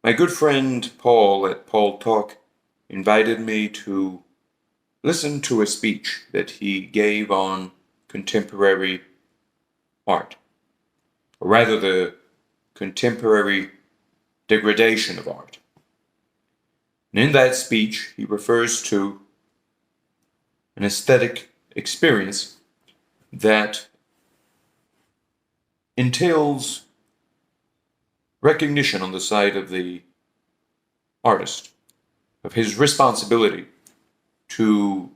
My good friend Paul at Paul Talk invited me to listen to a speech that he gave on contemporary art, or rather the contemporary degradation of art. And in that speech, he refers to an aesthetic experience that entails recognition on the side of the artist of his responsibility to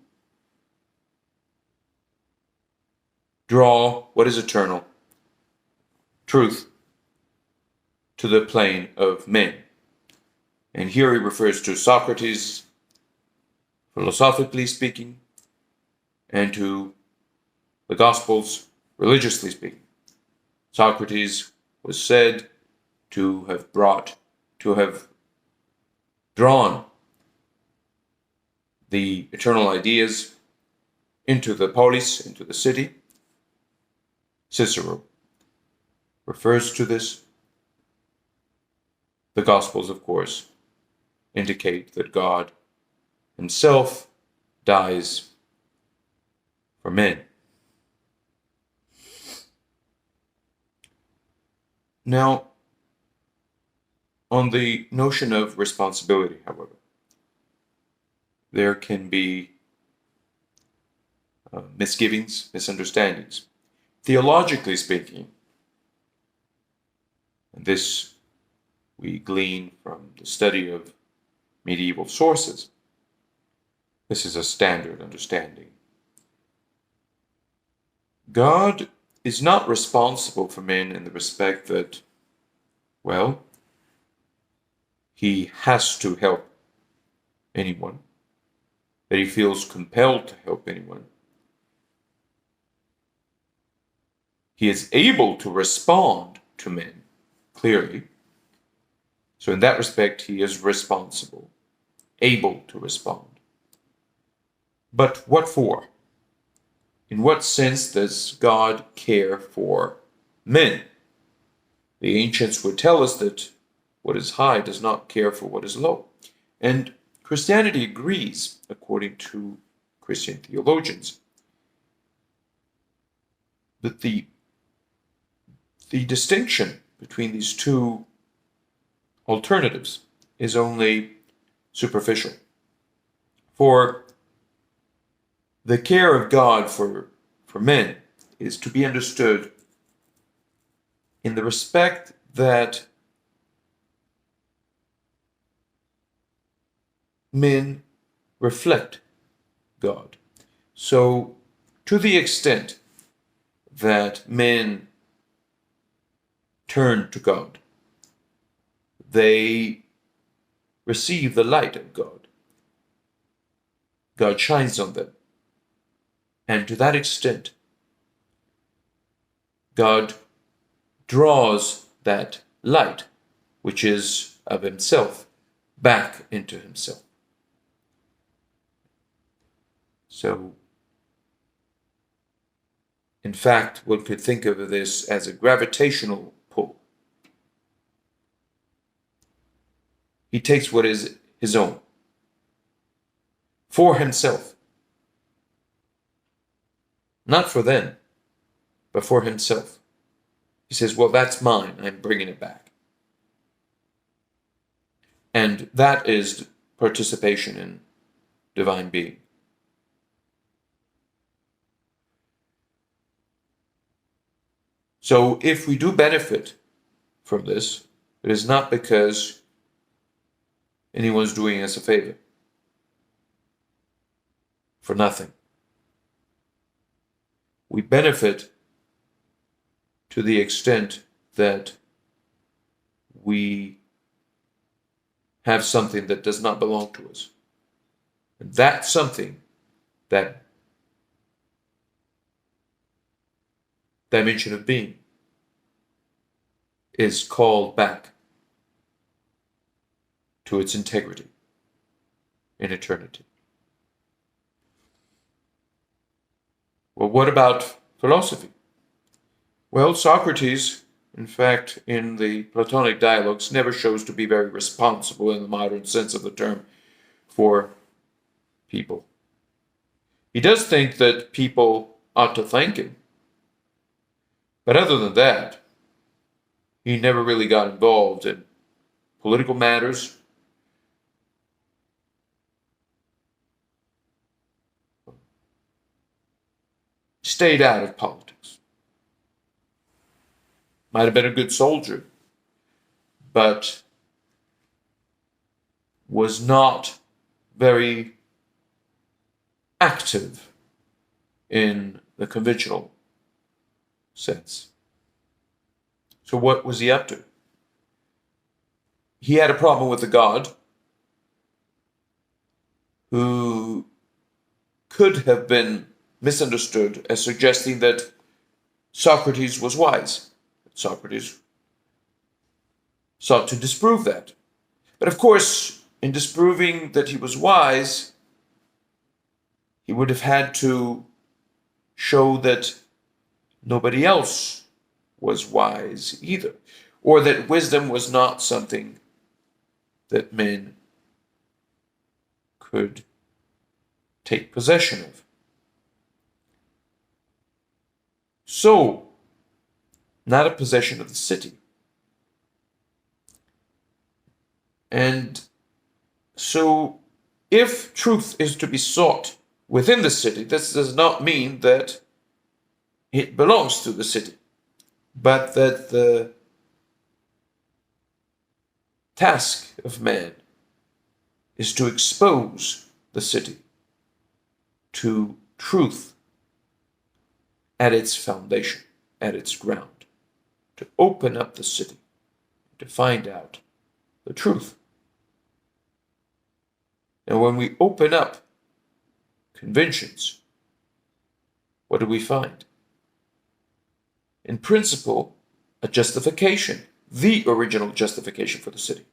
draw what is eternal, truth, to the plane of men. And here he refers to Socrates, philosophically speaking, and to the Gospels, religiously speaking. Socrates was said to have drawn the eternal ideas into the polis, into the city. Cicero refers to this. The Gospels, of course, indicate that God himself dies for men. Now, on the notion of responsibility, however, there can be misgivings, misunderstandings. Theologically speaking, and this we glean from the study of medieval sources, this is a standard understanding. God is not responsible for men in the respect that, well, he has to help anyone, that he feels compelled to help anyone. He is able to respond to men, clearly. So in that respect, he is responsible, able to respond. But what for? In what sense does God care for men? The ancients would tell us that what is high does not care for what is low. And Christianity agrees, according to Christian theologians, that the distinction between these two alternatives is only superficial. For the care of God for men is to be understood in the respect that men reflect God. So, to the extent that men turn to God, they receive the light of God. God shines on them. And to that extent, God draws that light, which is of himself, back into himself. So, in fact, one could think of this as a gravitational pull. He takes what is his own for himself, not for them, but for himself. He says, well, that's mine, I'm bringing it back. And that is participation in divine being. So if we do benefit from this, it is not because anyone's doing us a favor. For nothing. We benefit to the extent that we have something that does not belong to us. And that something, that dimension of being, is called back to its integrity in eternity. Well, what about philosophy? Well, Socrates in fact, in the Platonic dialogues, never shows to be very responsible in the modern sense of the term for people. He does think that people ought to thank him, but other than that, he never really got involved in political matters. Stayed out of politics. Might have been a good soldier, but was not very active in the conventional sense. So what was he up to? He had a problem with a god who could have been misunderstood as suggesting that Socrates was wise. Socrates sought to disprove that. But of course, in disproving that he was wise, he would have had to show that nobody else was wise either, or that wisdom was not something that men could take possession of. So, not a possession of the city. And so, if truth is to be sought within the city, this does not mean that it belongs to the city, but that the task of man is to expose the city to truth at its foundation, at its ground, to open up the city, to find out the truth. And when we open up conventions, what do we find? In principle, a justification, the original justification for the city.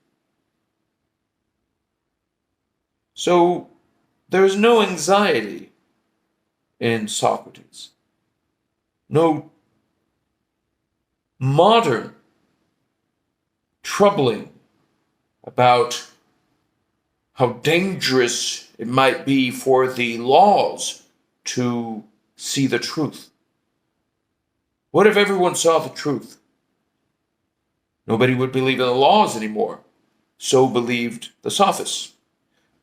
So there is no anxiety in Socrates, no modern troubling about how dangerous it might be for the laws to see the truth. What if everyone saw the truth? Nobody would believe in the laws anymore. So believed the sophists.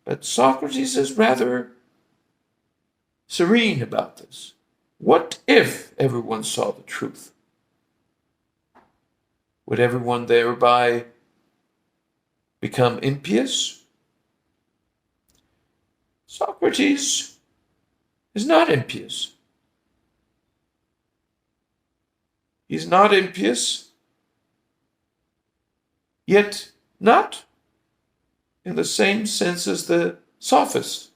But Socrates is rather serene about this. What if everyone saw the truth? Would everyone thereby become impious? Socrates is not impious. He's not impious, yet not in the same sense as the sophists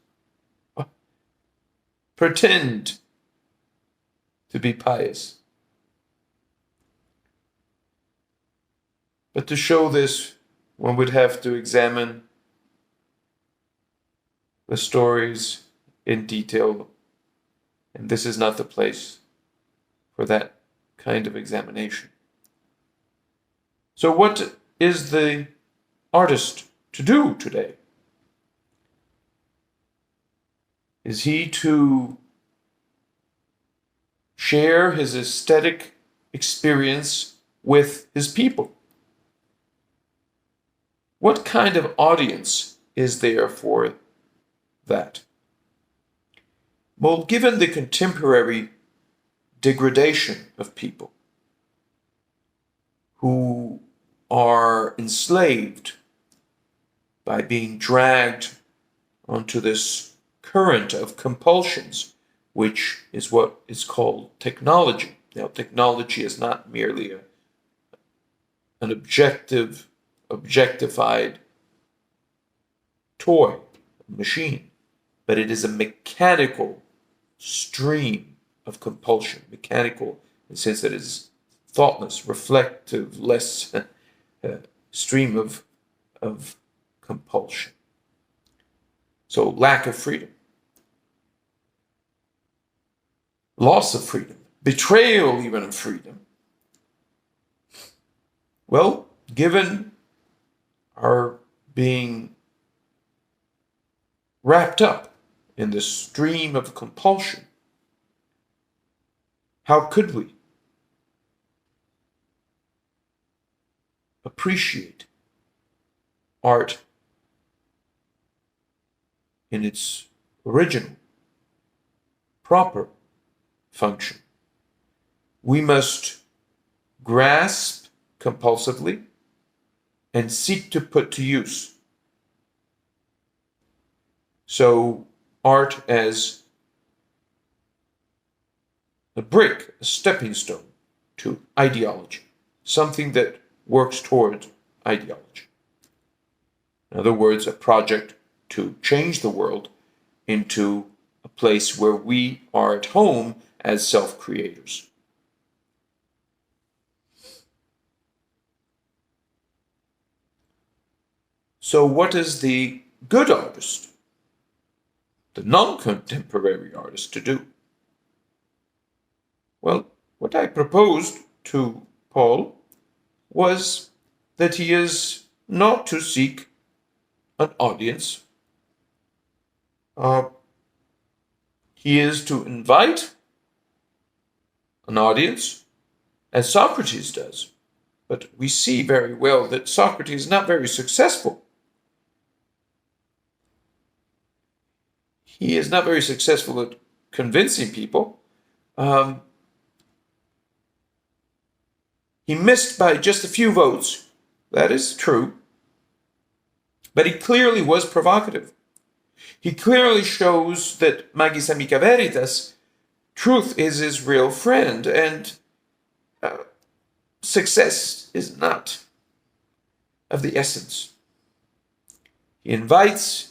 pretend to be pious. But to show this, one would have to examine the stories in detail, and this is not the place for that kind of examination. So what is the artist to do today? Is he to share his aesthetic experience with his people? What kind of audience is there for that? Well, given the contemporary degradation of people who are enslaved by being dragged onto this current of compulsions, which is what is called technology. Now, technology is not merely an objectified toy, machine, but it is a mechanical stream of compulsion, mechanical in the sense that it is thoughtless, reflective, less stream of compulsion. So lack of freedom, loss of freedom, betrayal even of freedom, Well, given our being wrapped up in the stream of compulsion, how could we appreciate art in its original, proper function? We must grasp compulsively and seek to put to use. So, art as a brick, a stepping stone to ideology, something that works towards ideology. In other words, a project to change the world into a place where we are at home as self-creators. So what is the good artist, the non-contemporary artist, to do? Well, what I proposed to Paul was that he is not to seek an audience. He is to invite an audience, as Socrates does. But we see very well that Socrates is not very successful. He is not very successful at convincing people. He missed by just a few votes. That is true. But he clearly was provocative. He clearly shows that magis amica veritas, truth is his real friend, and success is not of the essence. He invites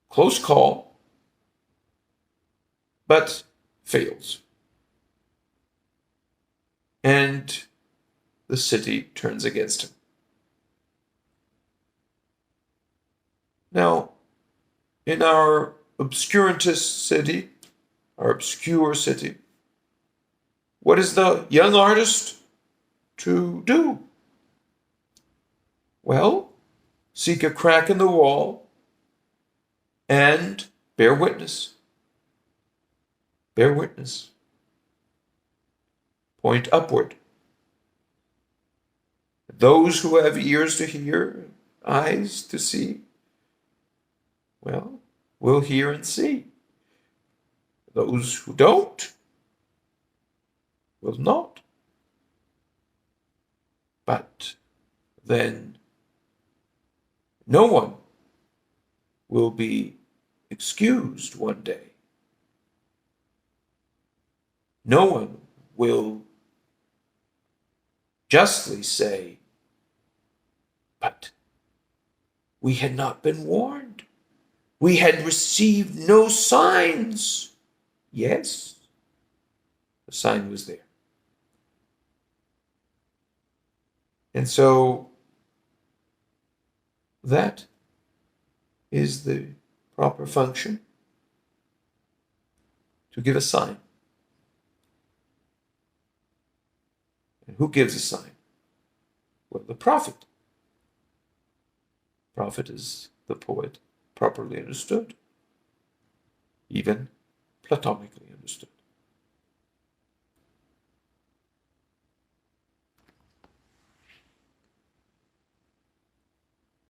close call, but fails. And the city turns against him. Now, in our obscurantist city, our obscure city, what is the young artist to do? Well, seek a crack in the wall and bear witness. Bear witness. Point upward. Those who have ears to hear, eyes to see, well, will hear and see. Those who don't will not. But then no one will be excused one day. No one will justly say, but we had not been warned. We had received no signs. Yes, the sign was there. And so that is the proper function, to give a sign. And who gives a sign? Well, the prophet. Prophet is the poet, properly understood, even platonically.